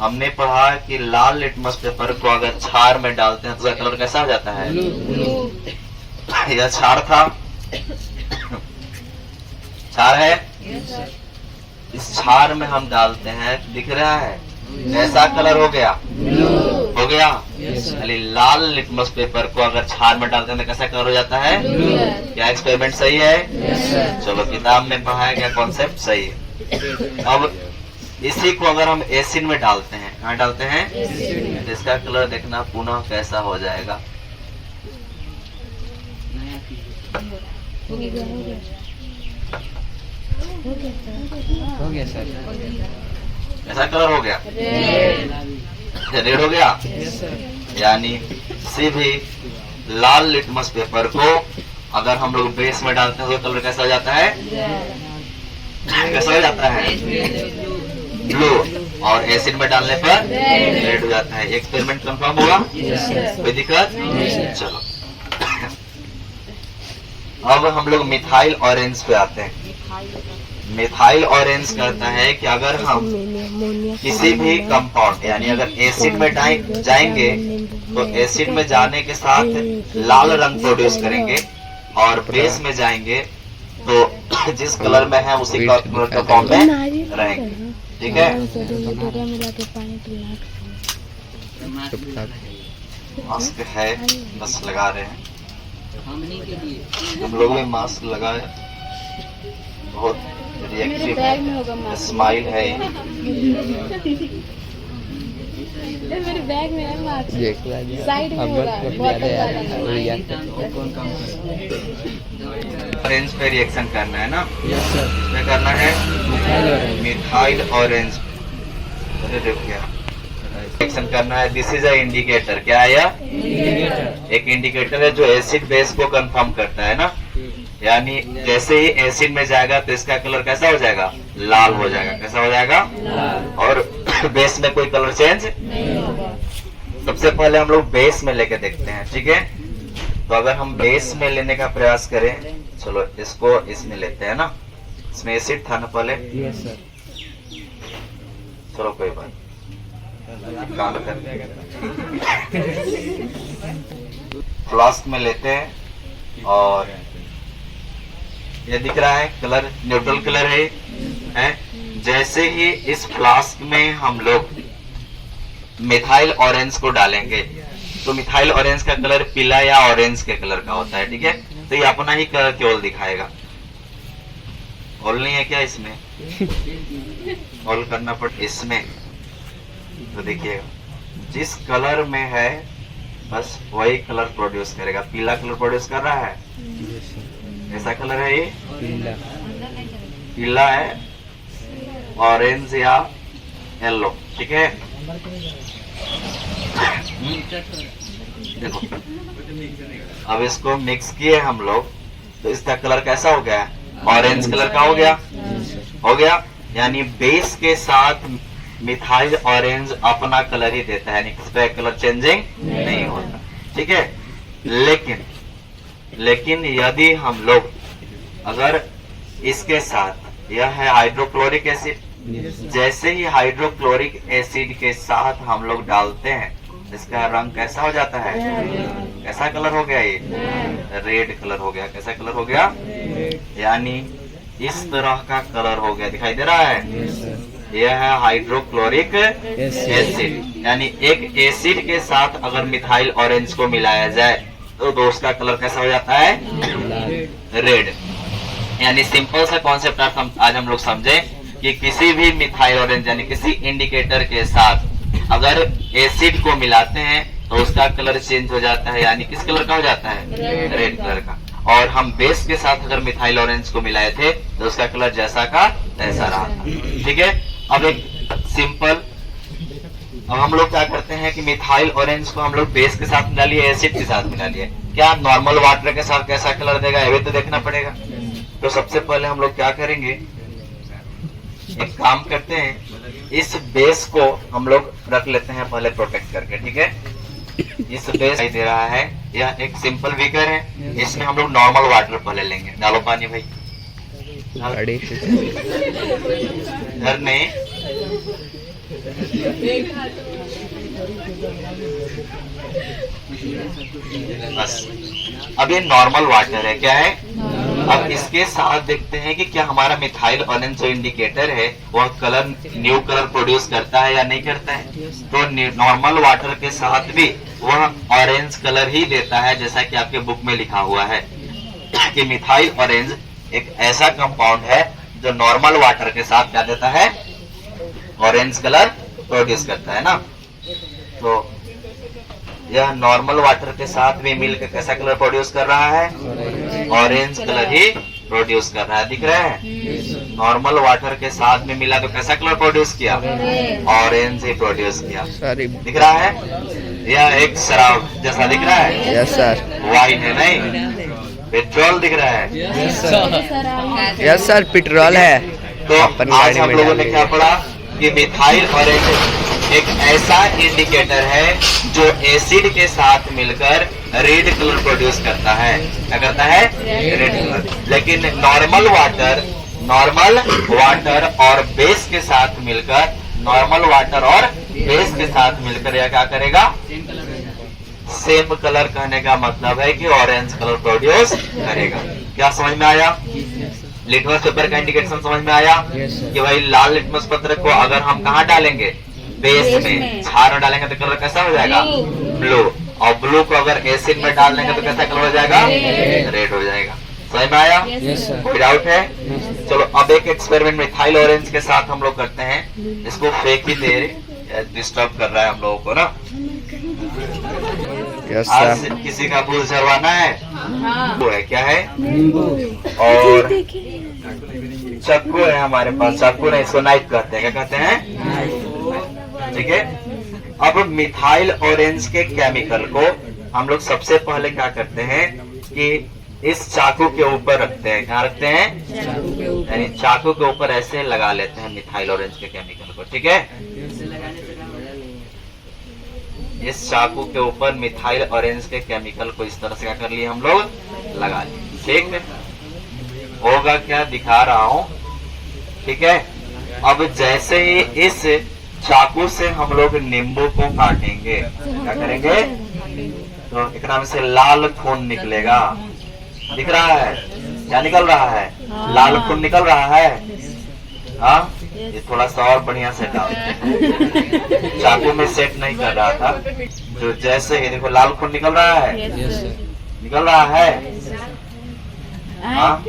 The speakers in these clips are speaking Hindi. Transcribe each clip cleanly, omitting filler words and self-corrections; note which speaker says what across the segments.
Speaker 1: हमने पढ़ा कि लाल लिटमस पेपर को अगर क्षार में डालते हैं तो उसका कलर कैसा हो जाता है? यह क्षार था, क्षार है। इस क्षार में हम डालते हैं, दिख रहा है ऐसा कलर हो गया, हो गया। खाली लाल लिटमस पेपर को अगर क्षार में डालते हैं तो कैसा कलर हो जाता है? क्या एक्सपेरिमेंट सही है? चलो, किताब में पढ़ाया गया कॉन्सेप्ट सही है। अब इसी को अगर हम एसिड में डालते हैं, कहाँ डालते हैं? तो इसका कलर देखना पुनः कैसा हो जाएगा।
Speaker 2: हो गया सर।
Speaker 1: ऐसा कलर हो गया, रेड हो गया। यानी किसी भी लाल लिटमस पेपर को अगर हम लोग बेस में डालते हैं तो कलर कैसा हो जाता है? कैसा हो जाता है? ब्लू। और एसिड में डालने पर रेड हो जाता है। एक्सपेरिमेंट कंफर्म होगा? कोई दिक्कत? चलो, अब हम लोग मिथाइल ऑरेंज पे आते हैं। मिथाइल ऑरेंज कहता है कि अगर हम किसी भी कंपाउंड यानी अगर एसिड में जाएंगे तो एसिड में जाने के साथ लाल रंग प्रोड्यूस करेंगे, और बेस में जाएंगे तो जिस कलर में है उसी कलर का फॉर्म में रहेंगे। ठीक है, मास्क है, बस लगा रहे हैं। हम लोग भी मास्क लगाए, बहुत रिएक्टिव स्माइल है।
Speaker 3: मेरे बैग में है मास्क, साइड में होगा,
Speaker 1: ऑरेंज पे रिएक्शन करना है ना? क्या करना है? मिथाइल ऑरेंज रिएक्शन करना है। This is a indicator. क्या है यह? एक इंडिकेटर है जो एसिड बेस को कंफर्म करता है ना। यानी जैसे ही एसिड में जाएगा तो इसका कलर कैसा हो जाएगा? लाल हो जाएगा। कैसा हो जाएगा? और बेस में कोई कलर चेंज नहीं होगा। सबसे पहले हम लोग बेस में लेके देखते हैं। ठीक है, तो अगर हम बेस में लेने का प्रयास करें, चलो इसको इसमें लेते हैं ना। इसमें एसिड था ना पहले?
Speaker 2: Yes sir.
Speaker 1: चलो कोई बात, काम करते फ्लास्क में लेते हैं और ये दिख रहा है कलर न्यूट्रल कलर है। जैसे ही इस फ्लास्क में हम लोग मिथाइल ऑरेंज को डालेंगे तो मिथाइल ऑरेंज का कलर पीला या ऑरेंज के कलर का होता है। ठीक है, तो ये अपना ही कलर केवल दिखाएगा। ऑल नहीं है क्या इसमें? ऑल करना पड़ इसमें। तो देखिएगा जिस कलर में है बस वही कलर प्रोड्यूस करेगा। पीला कलर प्रोड्यूस कर रहा है, ऐसा कलर है ये पीला है, ऑरेंज या येलो। ठीक है, देखो अब इसको मिक्स किए हम लोग तो इसका कलर कैसा हो गया? ऑरेंज कलर का हो गया, हो गया। यानी बेस के साथ मिथाइल ऑरेंज अपना कलर ही देता है, यानी किसी कलर चेंजिंग नहीं होता। ठीक है, लेकिन यदि हम लोग अगर इसके साथ, यह है हाइड्रोक्लोरिक एसिड, जैसे ही हाइड्रोक्लोरिक एसिड के साथ हम लोग डालते हैं इसका रंग कैसा हो जाता है? कैसा कलर हो गया? ये रेड कलर हो गया। कैसा कलर हो गया? यानी इस तरह का कलर हो गया, दिखाई दे रहा है? यह है हाइड्रोक्लोरिक एसिड। यानी एक एसिड के साथ अगर मिथाइल ऑरेंज को मिलाया जाए तो उसका कलर कैसा हो जाता है? रेड। यानी सिंपल सा कॉन्सेप्ट आज हम लोग समझे कि किसी भी मिथाइल ऑरेंज यानी किसी इंडिकेटर के साथ अगर एसिड को मिलाते हैं तो उसका कलर चेंज हो जाता है, यानी किस कलर का हो जाता है? रेड कलर का। और हम बेस के साथ अगर मिथाइल ऑरेंज को मिलाए थे तो उसका कलर जैसा का तैसा रहा था। ठीक है, अब एक सिंपल, अब हम लोग क्या करते हैं कि मिथाइल ऑरेंज को हम लोग बेस के साथ मिला लिए, एसिड के साथ मिला लिए। क्या नॉर्मल वाटर के साथ कैसा कलर देगा ये तो देखना पड़ेगा। तो सबसे पहले हम लोग क्या करेंगे, एक काम करते हैं, इस बेस को हम लोग रख लेते हैं पहले प्रोटेक्ट करके। ठीक है, इस बेस दे रहा है, यह एक सिंपल बीकर है, इसमें हम लोग नॉर्मल वाटर पहले लेंगे। डालो पानी भाई, घर नहीं बस। अब ये नॉर्मल वाटर है, क्या है? अब इसके साथ देखते हैं कि क्या हमारा मिथाइल ऑरेंज जो इंडिकेटर है वह कलर न्यू कलर प्रोड्यूस करता है या नहीं करता है। तो नॉर्मल वाटर के साथ भी वह ऑरेंज कलर ही देता है, जैसा कि आपके बुक में लिखा हुआ है कि मिथाइल ऑरेंज एक ऐसा कंपाउंड है जो नॉर्मल वाटर के साथ क्या देता है? ऑरेंज कलर प्रोड्यूस करता है ना। तो यह नॉर्मल वाटर के साथ भी मिलकर कैसा कलर प्रोड्यूस कर रहा है? ऑरेंज कलर ही प्रोड्यूस कर रहा है। दिख रहा है? नॉर्मल वाटर के साथ में मिला तो कैसा कलर प्रोड्यूस किया? ऑरेंज ही प्रोड्यूस किया। दिख रहा है? यह एक शराब जैसा दिख रहा है।
Speaker 2: Yes sir.
Speaker 1: वाइन है नहीं, पेट्रोल दिख रहा है।
Speaker 2: यस सर, पेट्रोल है।
Speaker 1: तो आज हम लोगों ने क्या पढ़ा कि मिथाइल ऑरेंज एक ऐसा इंडिकेटर है जो एसिड के साथ मिलकर रेड कलर प्रोड्यूस करता है। क्या करता है? Red colour. लेकिन नॉर्मल वाटर और बेस के साथ मिलकर, नॉर्मल वाटर और बेस के साथ मिलकर यह क्या करेगा? सेम कलर कहने का मतलब है कि ऑरेंज कलर प्रोड्यूस करेगा। क्या समझ में आया? लिटमस पेपर का इंडिकेशन समझ में आया कि भाई लाल लिटमस पत्र को अगर हम कहाँ डालेंगे? बेस में। क्षार में डालेंगे तो कलर कैसा हो जाएगा? ब्लू। और ब्लू को अगर एसिड में डाल देंगे तो कैसा कलर हो जाएगा? रेड हो जाएगा। समझ में आया? कोई डाउट है? चलो अब एक एक्सपेरिमेंट मिथाइल ऑरेंज के साथ हम लोग करते हैं। इसको फेंक ही दे, डिस्टर्ब कर रहा है हम लोगों को ना। आज किसी का भूल झरवाना है। वो है क्या है? और चाकू है हमारे पास। चाकू नहीं, इसको नाइफ कहते हैं। क्या कहते हैं? ठीक है। अब मिथाइल ऑरेंज के केमिकल को हम लोग सबसे पहले क्या करते हैं कि इस चाकू के ऊपर रखते हैं। क्या रखते हैं? यानी चाकू के ऊपर ऐसे लगा लेते हैं मिथाइल ऑरेंज के केमिकल को। ठीक है। इस चाकू के ऊपर मिथाइल ऑरेंज के केमिकल को इस तरह से क्या कर लिए हम लोग? लगा लिए। ठीक है। होगा क्या दिखा रहा हूं। ठीक है। अब जैसे ही इस चाकू से हम लोग नींबू को काटेंगे, क्या करेंगे? तो एक नाम से लाल खून निकलेगा। दिख रहा है? क्या निकल रहा है? लाल खून निकल रहा है। हाँ, ये थोड़ा सा और बढ़िया से डाल। चाकू में सेट नहीं कर रहा था। जो जैसे ही देखो लाल खून निकल रहा है। निकल रहा है? हाँ,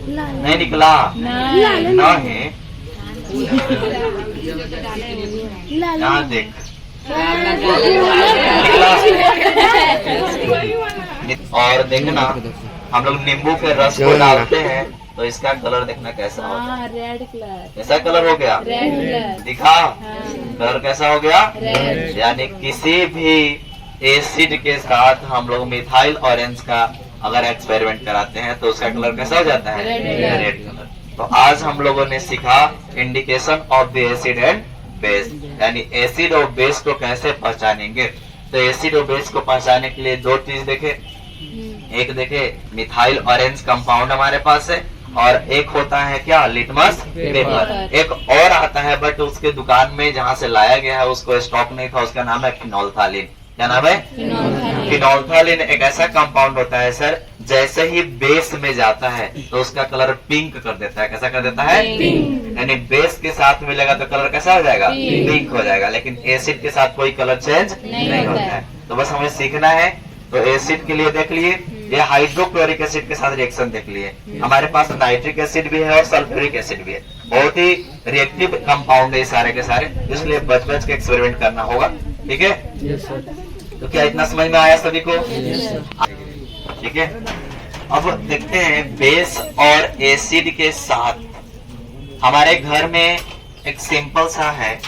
Speaker 1: नहीं निकला? नहीं। यहाँ देख, और देखना हम लोग नींबू के रस को डालते हैं तो इसका कलर देखना कैसा हो गया?
Speaker 3: Red colour.
Speaker 1: कैसा कलर हो गया?
Speaker 3: Red colour.
Speaker 1: दिखा? कलर कैसा हो गया? यानी किसी भी एसिड के साथ हम लोग मिथाइल ऑरेंज का अगर एक्सपेरिमेंट कराते हैं तो उसका कलर कैसा हो जाता है? Red colour. तो आज हम लोगों ने सीखा indication of the acid and base, यानी एसिड और बेस को कैसे पहचानेंगे। तो एसिड और बेस को पहचानने के लिए दो चीज देखे। एक देखे मिथाइल ऑरेंज कंपाउंड हमारे पास है, और एक होता है क्या? Litmus paper. एक और आता है बट उसके दुकान में जहाँ से लाया गया है उसको स्टॉक नहीं था, उसका नाम है फिनोल्फथालीन। क्या नाम है? फिनोल्फथालीन एक ऐसा कंपाउंड होता है सर, जैसे ही बेस में जाता है तो उसका कलर पिंक कर देता है। कैसा कर देता है? यानी बेस के साथ मिलेगा तो कलर कैसा हो जाएगा? पिंक हो जाएगा। लेकिन एसिड के साथ कोई कलर चेंज नहीं होता है। तो बस हमें सीखना है। तो एसिड के लिए देख लिए, ये हाइड्रोक्लोरिक एसिड के साथ रिएक्शन देख लिए। हमारे पास नाइट्रिक एसिड भी है और सल्फ्यूरिक एसिड भी है। बहुत ही रिएक्टिव कंपाउंड है सारे के सारे, इसलिए बच बच के एक्सपेरिमेंट करना होगा। ठीक है। तो क्या इतना समझ में आया सभी को? ठीक है। अब देखते हैं बेस और एसिड के साथ हमारे घर में एक सिंपल सा है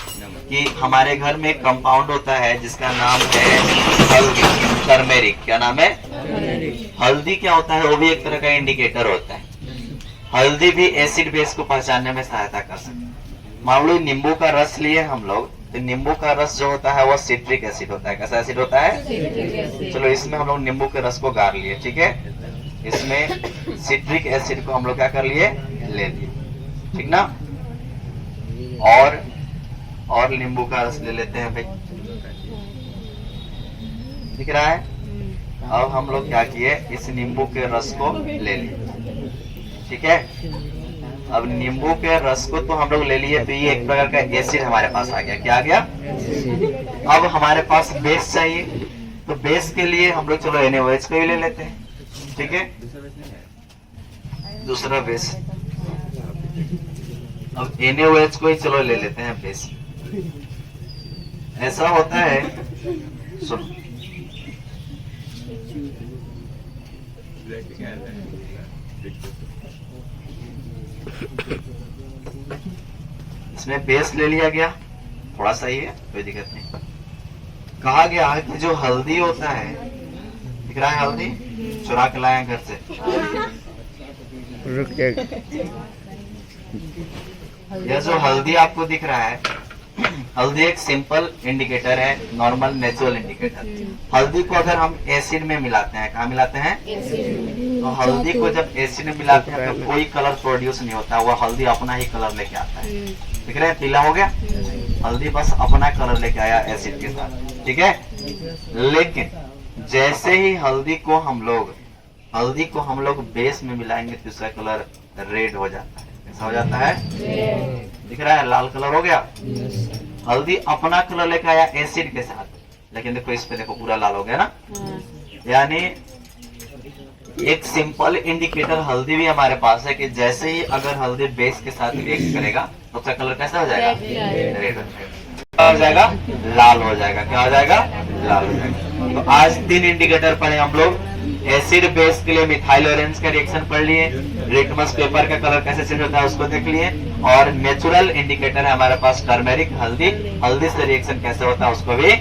Speaker 1: कि हमारे घर में एक कंपाउंड होता है जिसका नाम है हल्दी, टर्मेरिक। क्या नाम है? हल्दी क्या होता है? वो भी एक तरह का इंडिकेटर होता है। हल्दी भी एसिड बेस को पहचानने में सहायता कर सकता है। मान लो नींबू का रस लिए हम लोग, तो नींबू का रस जो होता है वो सिट्रिक एसिड होता है। कैसा एसिड होता है? चलो इसमें हम लोग नींबू के रस को गार लिए। ठीक है। इसमें सिट्रिक एसिड को हम लोग क्या कर लिए? ले लिए। ठीक ना। और और नींबू का रस ले लेते हैं भाई, दिख रहा है। अब हम लोग क्या किए, इस नींबू के रस को ले लिए, ठीक है। अब नींबू के रस को तो हम लोग ले लिए, तो ये एक प्रकार का एसिड हमारे पास आ गया। क्या आ गया? अब हमारे पास बेस चाहिए, तो बेस के लिए हम लोग चलो NaOH को ही ले लेते हैं, ठीक है, दूसरा बेस। अब NaOH को ही चलो ले लेते हैं बेस। ऐसा होता है, सुनो, इसमें बेस ले लिया गया, थोड़ा सा ही है, कोई दिक्कत नहीं। कहा गया है कि जो हल्दी होता है, दिख रहा है हल्दी, चुरा के लाए हैं घर से, यह जो हल्दी आपको दिख रहा है, हल्दी एक सिंपल इंडिकेटर है, नॉर्मल नेचुरल इंडिकेटर। हल्दी को अगर हम एसिड में मिलाते हैं, कहाँ मिलाते हैं? तो हल्दी को जब एसिड में मिलाते हैं तो कोई कलर प्रोड्यूस नहीं होता, वह हल्दी अपना ही कलर लेके आता है। दिख रहा है, पीला हो गया, हल्दी बस अपना कलर लेके आया एसिड के साथ, ठीक है। लेकिन जैसे ही हल्दी को हम लोग बेस में मिलाएंगे तो इसका कलर रेड हो जाता है। कैसा हो जाता है? दिख रहा है, लाल कलर हो गया। हल्दी अपना कलर लेके आया एसिड के साथ, लेकिन देखो इस पे देखो पूरा लाल हो गया ना। यानी एक सिंपल इंडिकेटर हल्दी भी हमारे पास है कि जैसे ही अगर हल्दी बेस के साथ रिएक्ट करेगा तो उसका कलर कैसा हो जाएगा? रेड हो जाएगा। क्या हो जाएगा? लाल हो जाएगा। क्या हो जाएगा? लाल हो जाएगा। तो आज 3 इंडिकेटर पढ़े हम लोग। एसिड बेस के लिए मिथाइल ऑरेंज का रिएक्शन पढ़ लिए, लिटमस पेपर का कलर कैसे चेंज होता है उसको देख लिए, और नेचुरल इंडिकेटर है हमारे पास टर्मेरिक, हल्दी से रिएक्शन कैसे होता है उसको भी